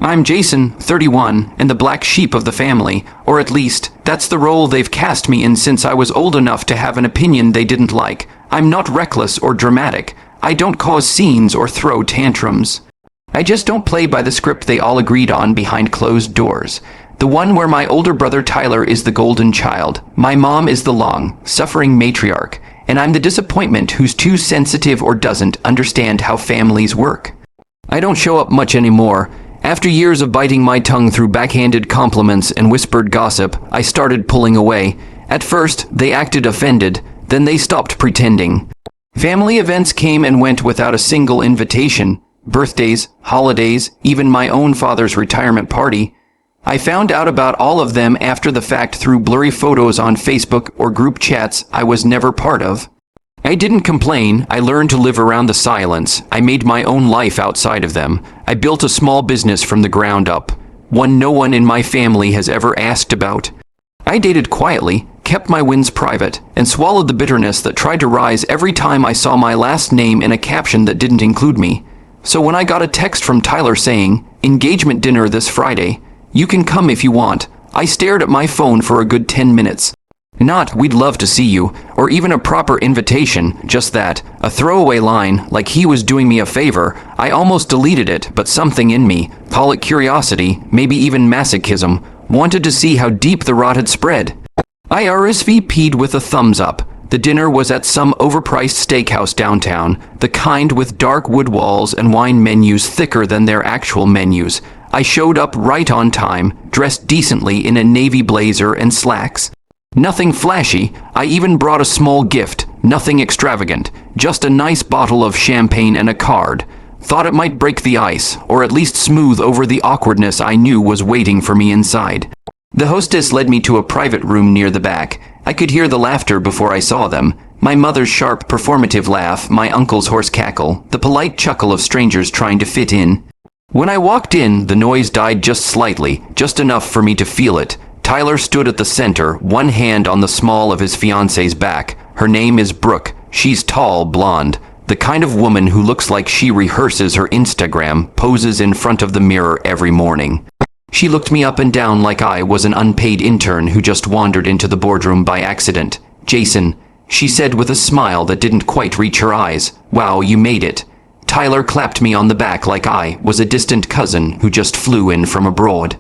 I'm Jason, 31, and the black sheep of the family, or at least, that's the role they've cast me in since I was old enough to have an opinion they didn't like. I'm not reckless or dramatic. I don't cause scenes or throw tantrums. I just don't play by the script they all agreed on behind closed doors. The one where my older brother Tyler is the golden child, my mom is the long, suffering matriarch, and I'm the disappointment who's too sensitive or doesn't understand how families work. I don't show up much anymore. After years of biting my tongue through backhanded compliments and whispered gossip, I started pulling away. At first, they acted offended, then they stopped pretending. Family events came and went without a single invitation. Birthdays, holidays, even my own father's retirement party. I found out about all of them after the fact through blurry photos on Facebook or group chats I was never part of. I didn't complain. I learned to live around the silence. I made my own life outside of them. I built a small business from the ground up, one no one in my family has ever asked about. I dated quietly, kept my wins private, and swallowed the bitterness that tried to rise every time I saw my last name in a caption that didn't include me. So when I got a text from Tyler saying, "Engagement dinner this Friday. You can come if you want," I stared at my phone for a good 10 minutes. Not, "We'd love to see you," or even a proper invitation, just that, a throwaway line, like he was doing me a favor. I almost deleted it, but something in me, call it curiosity, maybe even masochism, wanted to see how deep the rot had spread. I RSVP'd with a thumbs up. The dinner was at some overpriced steakhouse downtown, the kind with dark wood walls and wine menus thicker than their actual menus. I showed up right on time, dressed decently in a navy blazer and slacks. Nothing flashy. I even brought a small gift, nothing extravagant, just a nice bottle of champagne and a card. Thought it might break the ice, or at least smooth over the awkwardness I knew was waiting for me inside. The hostess led me to a private room near the back. I could hear the laughter before I saw them. My mother's sharp, performative laugh, my uncle's hoarse cackle, the polite chuckle of strangers trying to fit in. When I walked in, the noise died just slightly, just enough for me to feel it. Tyler stood at the center, one hand on the small of his fiancée's back. Her name is Brooke. She's tall, blonde. The kind of woman who looks like she rehearses her Instagram, poses in front of the mirror every morning. She looked me up and down like I was an unpaid intern who just wandered into the boardroom by accident. "Jason," she said with a smile that didn't quite reach her eyes. "Wow, you made it." Tyler clapped me on the back like I was a distant cousin who just flew in from abroad.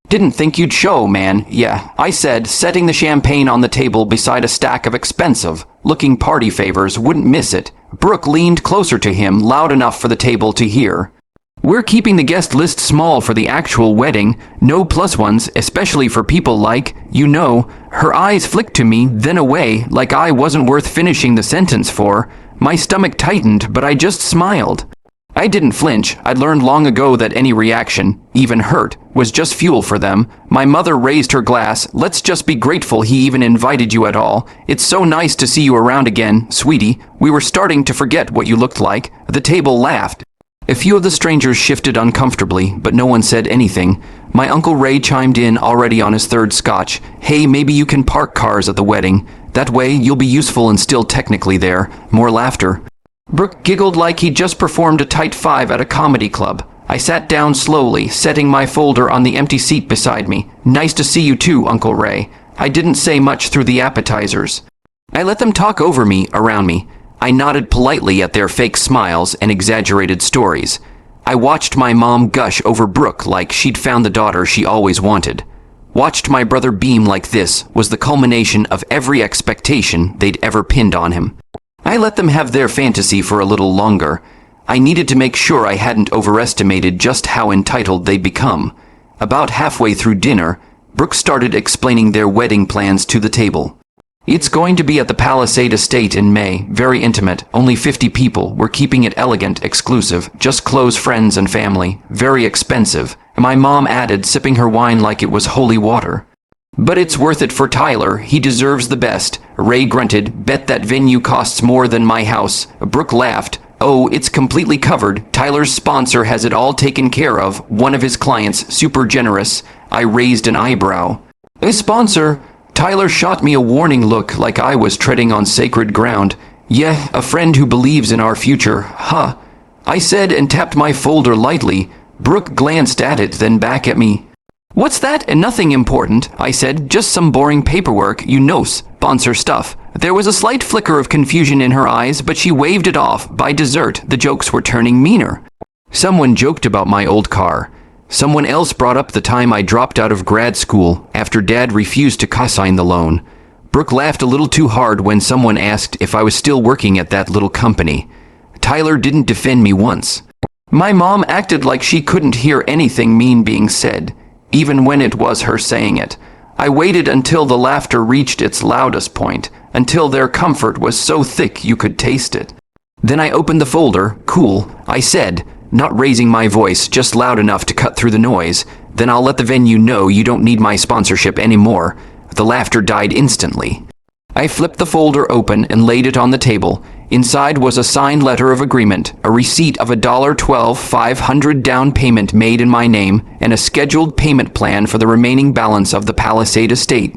"Didn't think you'd show, man. Yeah," I said, setting the champagne on the table beside a stack of expensive-looking party favors. Wouldn't miss it. Brooke leaned closer to him, loud enough for the table to hear. "We're keeping the guest list small for the actual wedding. No plus ones, especially for people like, you know." Her eyes flicked to me, then away, like I wasn't worth finishing the sentence for. My stomach tightened, but I just smiled. I didn't flinch. I'd learned long ago that any reaction, even hurt, was just fuel for them. My mother raised her glass. "Let's just be grateful he even invited you at all. It's so nice to see you around again, sweetie. We were starting to forget what you looked like." The table laughed. A few of the strangers shifted uncomfortably, but no one said anything. My Uncle Ray chimed in, already on his third scotch. "Hey, maybe you can park cars at the wedding. That way, you'll be useful and still technically there." More laughter. Brooke giggled like he'd just performed a tight five at a comedy club. I sat down slowly, setting my folder on the empty seat beside me. "Nice to see you too, Uncle Ray." I didn't say much through the appetizers. I let them talk over me, around me. I nodded politely at their fake smiles and exaggerated stories. I watched my mom gush over Brooke like she'd found the daughter she always wanted. Watched my brother beam like this was the culmination of every expectation they'd ever pinned on him. I let them have their fantasy for a little longer. I needed to make sure I hadn't overestimated just how entitled they'd become. About halfway through dinner, Brooke started explaining their wedding plans to the table. "It's going to be at the Palisade Estate in May. Very intimate. Only 50 people. We're keeping it elegant, exclusive. Just close friends and family. Very expensive." My mom added, sipping her wine like it was holy water. "But it's worth it for Tyler. He deserves the best." Ray grunted. "Bet that venue costs more than my house." Brooke laughed. "Oh, it's completely covered. Tyler's sponsor has it all taken care of. One of his clients, super generous." I raised an eyebrow. "A sponsor?" Tyler shot me a warning look like I was treading on sacred ground. "Yeah, a friend who believes in our future. Huh." I said and tapped my folder lightly. Brooke glanced at it, then back at me. "What's that? Nothing important," I said. "Just some boring paperwork, you know, sponsor stuff." There was a slight flicker of confusion in her eyes, but she waved it off. By dessert, the jokes were turning meaner. Someone joked about my old car. Someone else brought up the time I dropped out of grad school after Dad refused to co-sign the loan. Brooke laughed a little too hard when someone asked if I was still working at that little company. Tyler didn't defend me once. My mom acted like she couldn't hear anything mean being said, even when it was her saying it. I waited until the laughter reached its loudest point, until their comfort was so thick you could taste it. Then I opened the folder. "Cool," I said, not raising my voice, just loud enough to cut through the noise. "Then I'll let the venue know you don't need my sponsorship anymore." The laughter died instantly. I flipped the folder open and laid it on the table. Inside was a signed letter of agreement, a receipt of a $12,500 down payment made in my name, and a scheduled payment plan for the remaining balance of the Palisade estate.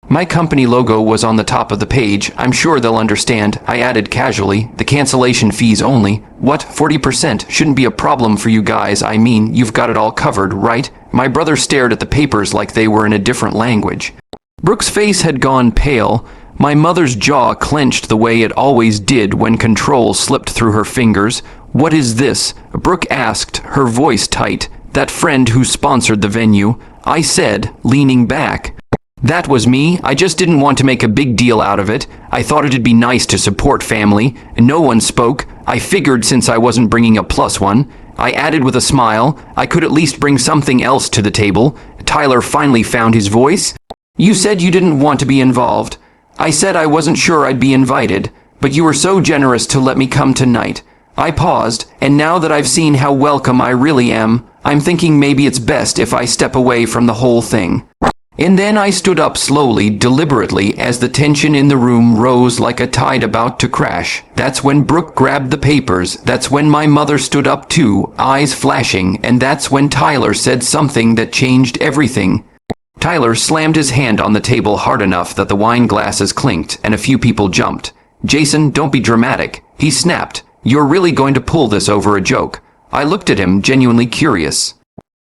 My company logo was on the top of the page. "I'm sure they'll understand," I added casually. "The cancellation fees only." "What, 40%? Shouldn't be a problem for you guys. I mean, you've got it all covered, right?" My brother stared at the papers like they were in a different language. Brooke's face had gone pale. My mother's jaw clenched the way it always did when control slipped through her fingers. "What is this?" Brooke asked, her voice tight. "That friend who sponsored the venue," I said, leaning back. "That was me. I just didn't want to make a big deal out of it. I thought it'd be nice to support family." No one spoke. I figured since I wasn't bringing a plus one. I added with a smile, I could at least bring something else to the table. Tyler finally found his voice. "You said you didn't want to be involved." I said I wasn't sure I'd be invited, but you were so generous to let me come tonight. I paused, and now that I've seen how welcome I really am, I'm thinking maybe it's best if I step away from the whole thing. And then I stood up slowly, deliberately, as the tension in the room rose like a tide about to crash. That's when Brooke grabbed the papers. That's when my mother stood up too, eyes flashing, and that's when Tyler said something that changed everything. Tyler slammed his hand on the table hard enough that the wine glasses clinked, and a few people jumped. "Jason, don't be dramatic," he snapped. "You're really going to pull this over a joke." I looked at him, genuinely curious.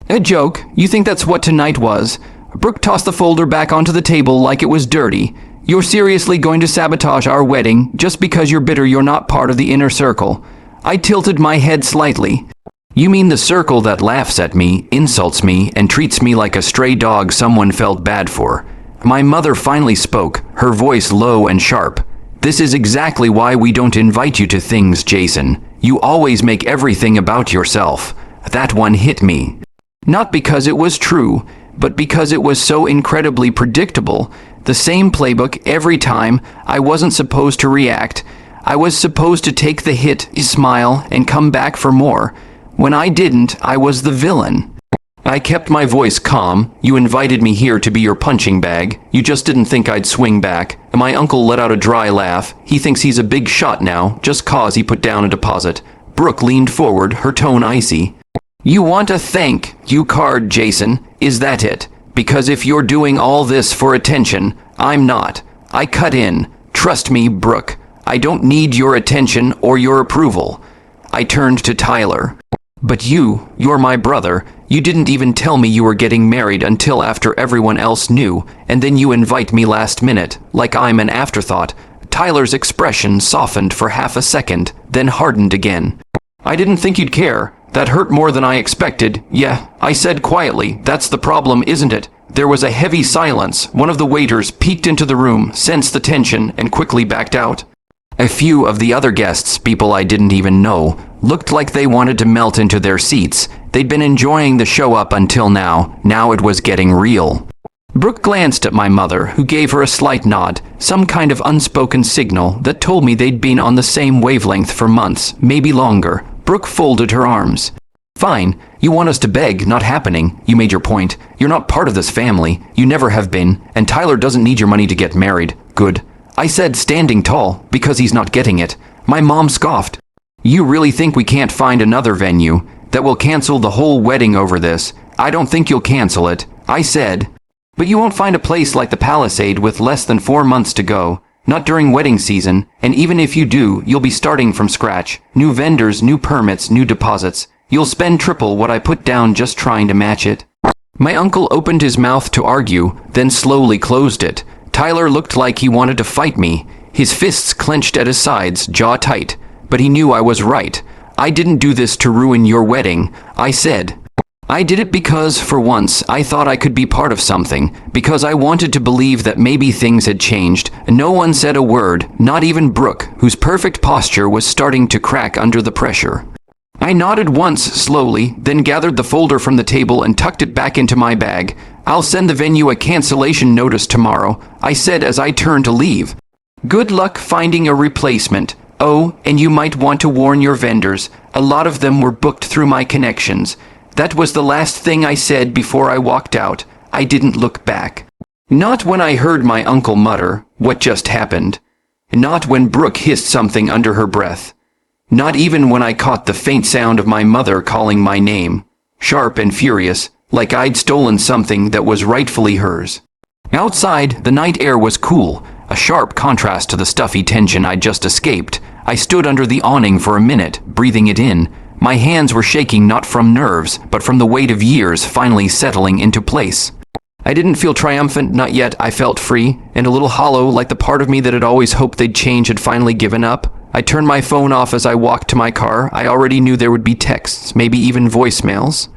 "A joke? You think that's what tonight was?" Brooke tossed the folder back onto the table like it was dirty. "You're seriously going to sabotage our wedding just because you're bitter you're not part of the inner circle?" I tilted my head slightly. "You mean the circle that laughs at me, insults me, and treats me like a stray dog someone felt bad for?" My mother finally spoke, her voice low and sharp. "This is exactly why we don't invite you to things, Jason. You always make everything about yourself." That one hit me. Not because it was true, but because it was so incredibly predictable. The same playbook every time. I wasn't supposed to react. I was supposed to take the hit, smile, and come back for more. When I didn't, I was the villain. I kept my voice calm. "You invited me here to be your punching bag. You just didn't think I'd swing back." My uncle let out a dry laugh. "He thinks he's a big shot now, just 'cause he put down a deposit." Brooke leaned forward, her tone icy. "You want a thank you card, Jason? Is that it? Because if you're doing all this for attention, I'm not." I cut in. "Trust me, Brooke. I don't need your attention or your approval." I turned to Tyler. "But you're my brother. You didn't even tell me you were getting married until after everyone else knew, and then you invite me last minute, like I'm an afterthought." Tyler's expression softened for half a second, then hardened again. "I didn't think you'd care. That hurt more than I expected." "Yeah," I said quietly. "That's the problem, isn't it?" There was a heavy silence. One of the waiters peeked into the room, sensed the tension, and quickly backed out. A few of the other guests, people I didn't even know, looked like they wanted to melt into their seats. They'd been enjoying the show up until now. Now it was getting real. Brooke glanced at my mother, who gave her a slight nod, some kind of unspoken signal that told me they'd been on the same wavelength for months, maybe longer. Brooke folded her arms. "Fine. You want us to beg, not happening. You made your point. You're not part of this family. You never have been. And Tyler doesn't need your money to get married. Good." I said, standing tall, "because he's not getting it." My mom scoffed. "You really think we can't find another venue that will cancel the whole wedding over this?" "I don't think you'll cancel it," I said. "But you won't find a place like the Palisade with less than 4 months to go. Not during wedding season, and even if you do, you'll be starting from scratch. New vendors, new permits, new deposits. You'll spend triple what I put down just trying to match it." My uncle opened his mouth to argue, then slowly closed it. Tyler looked like he wanted to fight me. His fists clenched at his sides, jaw tight. But he knew I was right. "I didn't do this to ruin your wedding," I said. "I did it because, for once, I thought I could be part of something, because I wanted to believe that maybe things had changed." No one said a word, not even Brooke, whose perfect posture was starting to crack under the pressure. I nodded once, slowly, then gathered the folder from the table and tucked it back into my bag. "I'll send the venue a cancellation notice tomorrow," I said as I turned to leave. "Good luck finding a replacement. Oh, and you might want to warn your vendors. A lot of them were booked through my connections." That was the last thing I said before I walked out. I didn't look back. Not when I heard my uncle mutter, "What just happened?" Not when Brooke hissed something under her breath. Not even when I caught the faint sound of my mother calling my name, sharp and furious, like I'd stolen something that was rightfully hers. Outside, the night air was cool, a sharp contrast to the stuffy tension I'd just escaped. I stood under the awning for a minute, breathing it in. My hands were shaking not from nerves, but from the weight of years finally settling into place. I didn't feel triumphant, not yet. I felt free, and a little hollow, like the part of me that had always hoped they'd change had finally given up. I turned my phone off as I walked to my car. I already knew there would be texts, maybe even voicemails.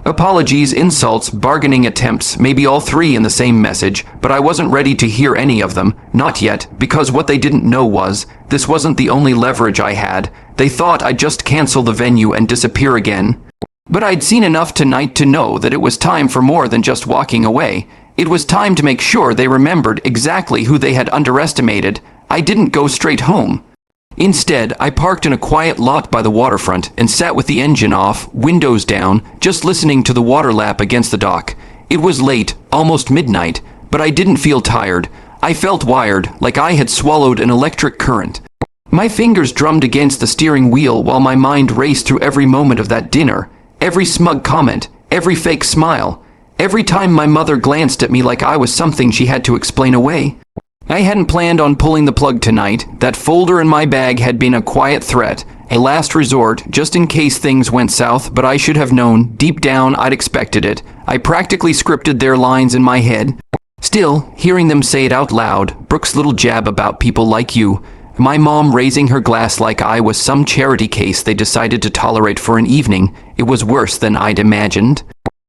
Apologies, insults, bargaining attempts, maybe all three in the same message, but I wasn't ready to hear any of them, not yet, because what they didn't know was, this wasn't the only leverage I had. They thought I'd just cancel the venue and disappear again. But I'd seen enough tonight to know that it was time for more than just walking away. It was time to make sure they remembered exactly who they had underestimated. I didn't go straight home. Instead, I parked in a quiet lot by the waterfront and sat with the engine off, windows down, just listening to the water lap against the dock. It was late, almost midnight, but I didn't feel tired. I felt wired, like I had swallowed an electric current. My fingers drummed against the steering wheel while my mind raced through every moment of that dinner, every smug comment, every fake smile, every time my mother glanced at me like I was something she had to explain away. I hadn't planned on pulling the plug tonight. That folder in my bag had been a quiet threat, a last resort, just in case things went south, but I should have known. Deep down, I'd expected it. I practically scripted their lines in my head. Still, hearing them say it out loud, Brooke's little jab about people like you, my mom raising her glass like I was some charity case they decided to tolerate for an evening, it was worse than I'd imagined.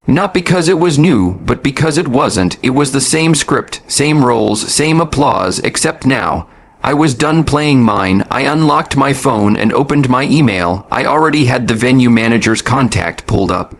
Not because it was new, but because it wasn't. It was the same script, same roles, same applause, except now. I was done playing mine. I unlocked my phone and opened my email. I already had the venue manager's contact pulled up.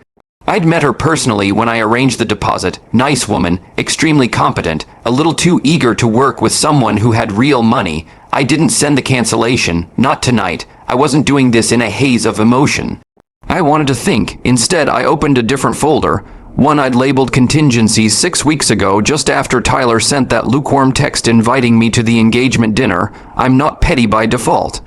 I'd met her personally when I arranged the deposit. Nice woman, extremely competent, a little too eager to work with someone who had real money. I didn't send the cancellation, not tonight. I wasn't doing this in a haze of emotion. I wanted to think. Instead, I opened a different folder, one I'd labeled contingencies 6 weeks ago, just after Tyler sent that lukewarm text inviting me to the engagement dinner. I'm not petty by default.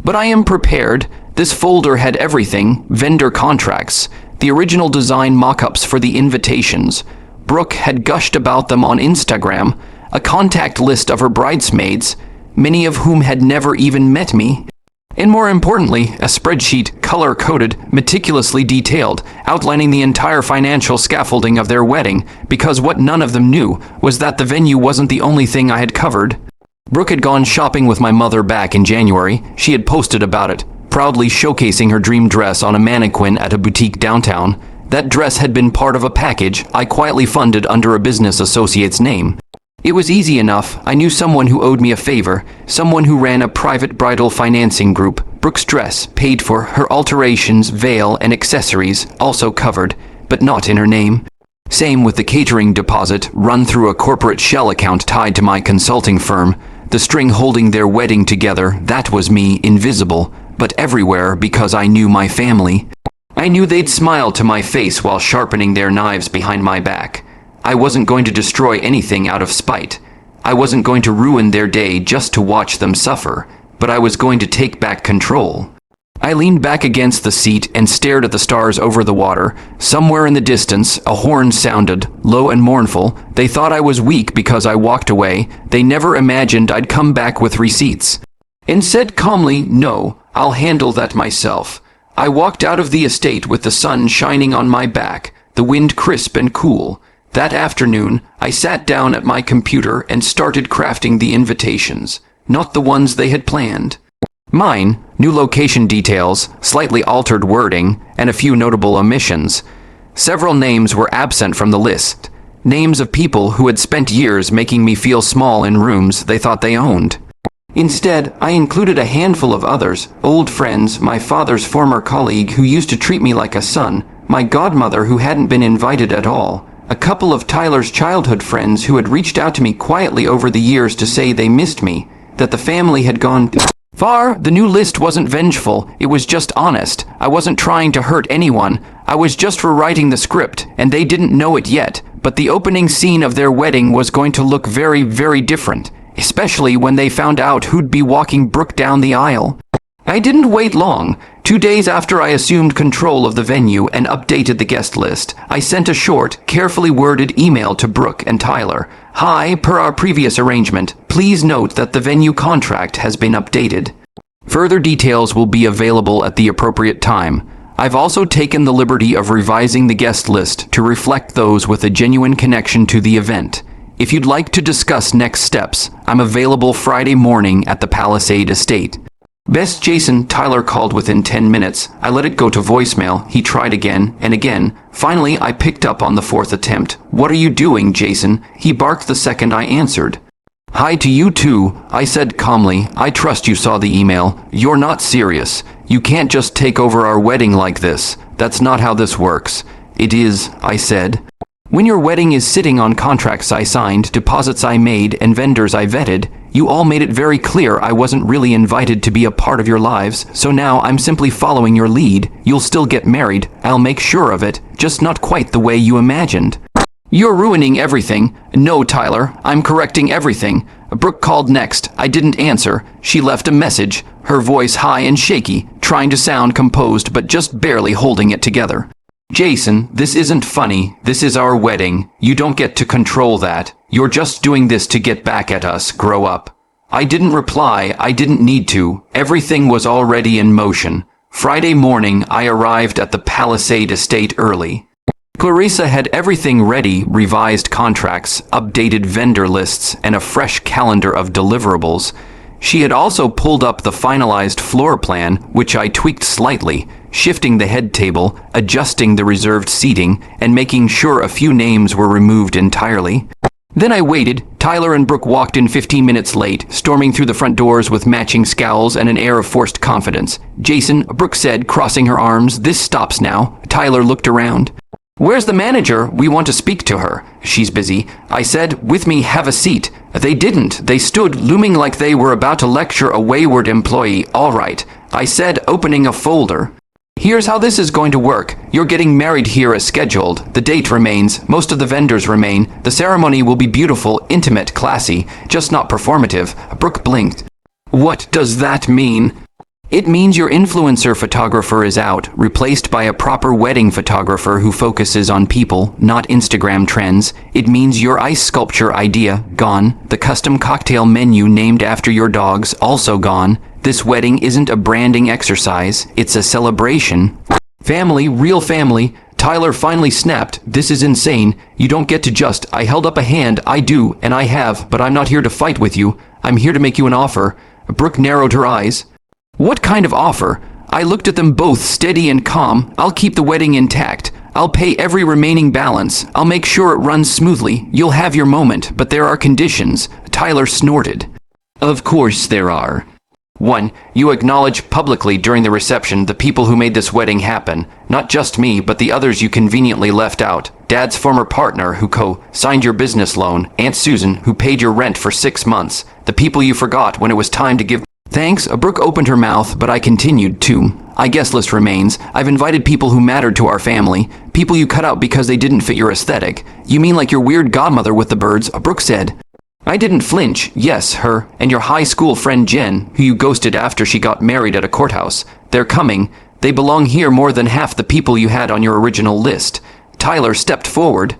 But I am prepared. This folder had everything: vendor contracts, the original design mock-ups for the invitations. Brooke had gushed about them on Instagram, a contact list of her bridesmaids, many of whom had never even met me. And more importantly, a spreadsheet, color-coded, meticulously detailed, outlining the entire financial scaffolding of their wedding, because what none of them knew was that the venue wasn't the only thing I had covered. Brooke had gone shopping with my mother back in January. She had posted about it, proudly showcasing her dream dress on a mannequin at a boutique downtown. That dress had been part of a package I quietly funded under a business associate's name. It was easy enough. I knew someone who owed me a favor, someone who ran a private bridal financing group. Brooke's dress, paid for, her alterations, veil, and accessories, also covered, but not in her name. Same with the catering deposit, run through a corporate shell account tied to my consulting firm. The string holding their wedding together, that was me, invisible, but everywhere because I knew my family. I knew they'd smile to my face while sharpening their knives behind my back. I wasn't going to destroy anything out of spite. I wasn't going to ruin their day just to watch them suffer, but I was going to take back control. I leaned back against the seat and stared at the stars over the water. Somewhere in the distance, a horn sounded, low and mournful. They thought I was weak because I walked away. They never imagined I'd come back with receipts. And said calmly, "No, I'll handle that myself. I walked out of the estate with the sun shining on my back, the wind crisp and cool. That afternoon, I sat down at my computer and started crafting the invitations, not the ones they had planned. Mine, new location details, slightly altered wording, and a few notable omissions. Several names were absent from the list, names of people who had spent years making me feel small in rooms they thought they owned. Instead, I included a handful of others, old friends, my father's former colleague who used to treat me like a son, my godmother who hadn't been invited at all, a couple of Tyler's childhood friends who had reached out to me quietly over the years to say they missed me, that the family had gone far. The new list wasn't vengeful, it was just honest. I wasn't trying to hurt anyone. I was just rewriting the script, and they didn't know it yet, but the opening scene of their wedding was going to look very, very different, especially when they found out who'd be walking Brooke down the aisle. I didn't wait long. 2 days after I assumed control of the venue and updated the guest list, I sent a short, carefully worded email to Brooke and Tyler. Hi, per our previous arrangement, please note that the venue contract has been updated. Further details will be available at the appropriate time. I've also taken the liberty of revising the guest list to reflect those with a genuine connection to the event. If you'd like to discuss next steps, I'm available Friday morning at the Palisade Estate. Best Jason, Tyler called within 10 minutes. I let it go to voicemail. He tried again and again. Finally, I picked up on the 4th attempt. What are you doing, Jason? He barked the second I answered. Hi to you too, I said calmly. I trust you saw the email. You're not serious. You can't just take over our wedding like this. That's not how this works. It is, I said. When your wedding is sitting on contracts I signed, deposits I made, and vendors I vetted, you all made it very clear I wasn't really invited to be a part of your lives, so now I'm simply following your lead. You'll still get married, I'll make sure of it, just not quite the way you imagined. You're ruining everything. No, Tyler, I'm correcting everything. Brooke called next. I didn't answer. She left a message, her voice high and shaky, trying to sound composed but just barely holding it together. Jason, this isn't funny. This is our wedding. You don't get to control that. You're just doing this to get back at us. Grow up. I didn't reply. I didn't need to. Everything was already in motion. Friday morning, I arrived at the Palisade Estate early. Clarissa had everything ready, revised contracts, updated vendor lists, and a fresh calendar of deliverables. She had also pulled up the finalized floor plan, which I tweaked slightly, shifting the head table, adjusting the reserved seating, and making sure a few names were removed entirely. Then I waited. Tyler and Brooke walked in 15 minutes late, storming through the front doors with matching scowls and an air of forced confidence. Jason, Brooke said, crossing her arms, this stops now. Tyler looked around. Where's the manager? We want to speak to her. She's busy. I said, with me, have a seat. They didn't. They stood, looming like they were about to lecture a wayward employee. All right. I said, opening a folder. Here's how this is going to work. You're getting married here as scheduled. The date remains. Most of the vendors remain. The ceremony will be beautiful, intimate, classy, just not performative. Brooke blinked. What does that mean? It means your influencer photographer is out, replaced by a proper wedding photographer who focuses on people, not Instagram trends. It means your ice sculpture idea, gone. The custom cocktail menu named after your dogs, also gone. This wedding isn't a branding exercise, it's a celebration. Family, real family. Tyler finally snapped. This is insane. You don't get to just, I held up a hand, I do, and I have, but I'm not here to fight with you. I'm here to make you an offer. Brooke narrowed her eyes. What kind of offer? I looked at them both, steady and calm. I'll keep the wedding intact. I'll pay every remaining balance. I'll make sure it runs smoothly. You'll have your moment, but there are conditions. Tyler snorted. Of course there are. 1. You acknowledge publicly during the reception the people who made this wedding happen. Not just me, but the others you conveniently left out. Dad's former partner who signed your business loan. Aunt Susan who paid your rent for 6 months. The people you forgot when it was time to give thanks. Brooke opened her mouth, but I continued too. My guest list remains. I've invited people who mattered to our family. People you cut out because they didn't fit your aesthetic. You mean like your weird godmother with the birds? Brooke said. I didn't flinch. Yes, her, and your high school friend Jen, who you ghosted after she got married at a courthouse. They're coming. They belong here more than half the people you had on your original list. Tyler stepped forward.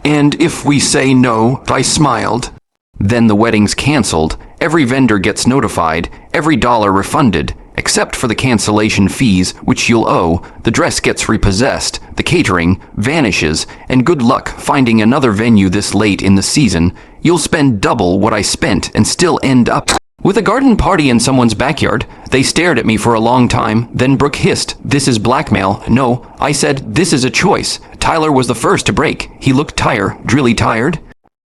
And if we say no, I smiled. Then the wedding's canceled. Every vendor gets notified. Every dollar refunded. except for the cancellation fees, which you'll owe. The dress gets repossessed, the catering vanishes, and good luck finding another venue this late in the season. You'll spend double what I spent and still end up with a garden party in someone's backyard. They stared at me for a long time. Then Brooke hissed, "This is blackmail." No, I said, "This is a choice." Tyler was the first to break. He looked tired, really tired.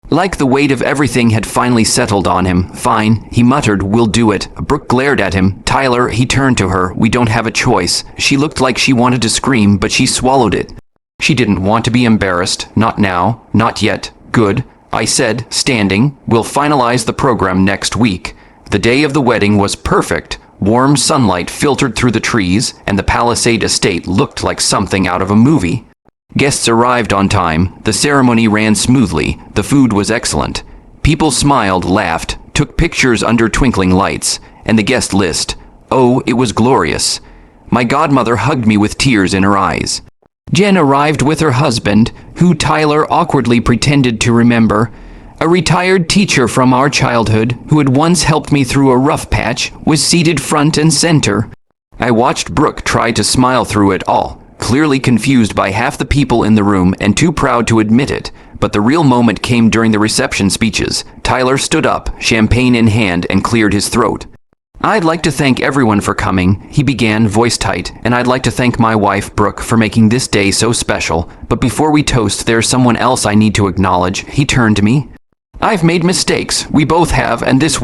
Like the weight of everything had finally settled on him. "Fine," he muttered, "we'll do it." Brooke glared at him. "Tyler," he turned to her, "we don't have a choice." She looked like she wanted to scream, but she swallowed it. She didn't want to be embarrassed. Not now. Not yet. Good. I said, standing, "We'll finalize the program next week." The day of the wedding was perfect. Warm sunlight filtered through the trees, and the Palisade estate looked like something out of a movie. Guests arrived on time. The ceremony ran smoothly. The food was excellent. People smiled, laughed, took pictures under twinkling lights, and the guest list. Oh, it was glorious. My godmother hugged me with tears in her eyes. Jen arrived with her husband, who Tyler awkwardly pretended to remember. A retired teacher from our childhood, who had once helped me through a rough patch, was seated front and center. I watched Brooke try to smile through it all, clearly confused by half the people in the room and too proud to admit it. But the real moment came during the reception speeches. Tyler stood up, champagne in hand, and cleared his throat. "I'd like to thank everyone for coming," he began, voice tight, "and I'd like to thank my wife, Brooke, for making this day so special. But before we toast, there's someone else I need to acknowledge." He turned to me. "I've made mistakes. We both have, and this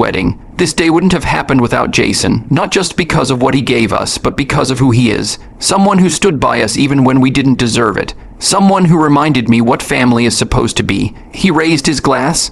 day wouldn't have happened without Jason, not just because of what he gave us, but because of who he is. Someone who stood by us even when we didn't deserve it. Someone who reminded me what family is supposed to be." He raised his glass.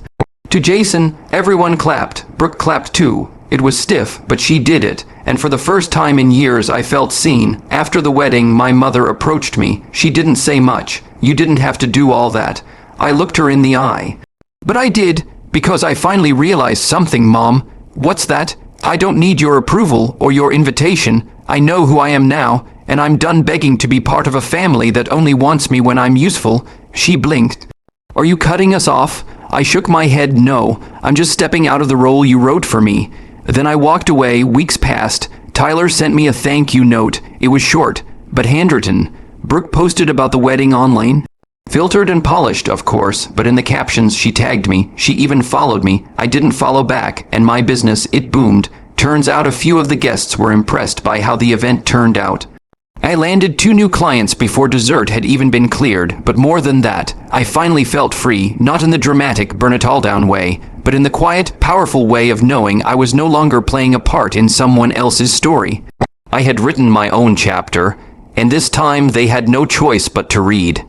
To Jason, everyone clapped. Brooke clapped too. It was stiff, but she did it, and for the first time in years I felt seen. After the wedding, my mother approached me. She didn't say much. "You didn't have to do all that." I looked her in the eye. "But I did, because I finally realized something, Mom." "What's that?" "I don't need your approval or your invitation. I know who I am now, and I'm done begging to be part of a family that only wants me when I'm useful." She blinked. "Are you cutting us off?" I shook my head. "No, I'm just stepping out of the role you wrote for me." Then I walked away. Weeks passed. Tyler sent me a thank you note. It was short, but handwritten. Brooke posted about the wedding online. Filtered and polished, of course, but in the captions she tagged me. She even followed me. I didn't follow back, and my business, it boomed. Turns out a few of the guests were impressed by how the event turned out. I landed 2 new clients before dessert had even been cleared, but more than that, I finally felt free, not in the dramatic burn-it-all-down way, but in the quiet, powerful way of knowing I was no longer playing a part in someone else's story. I had written my own chapter, and this time they had no choice but to read.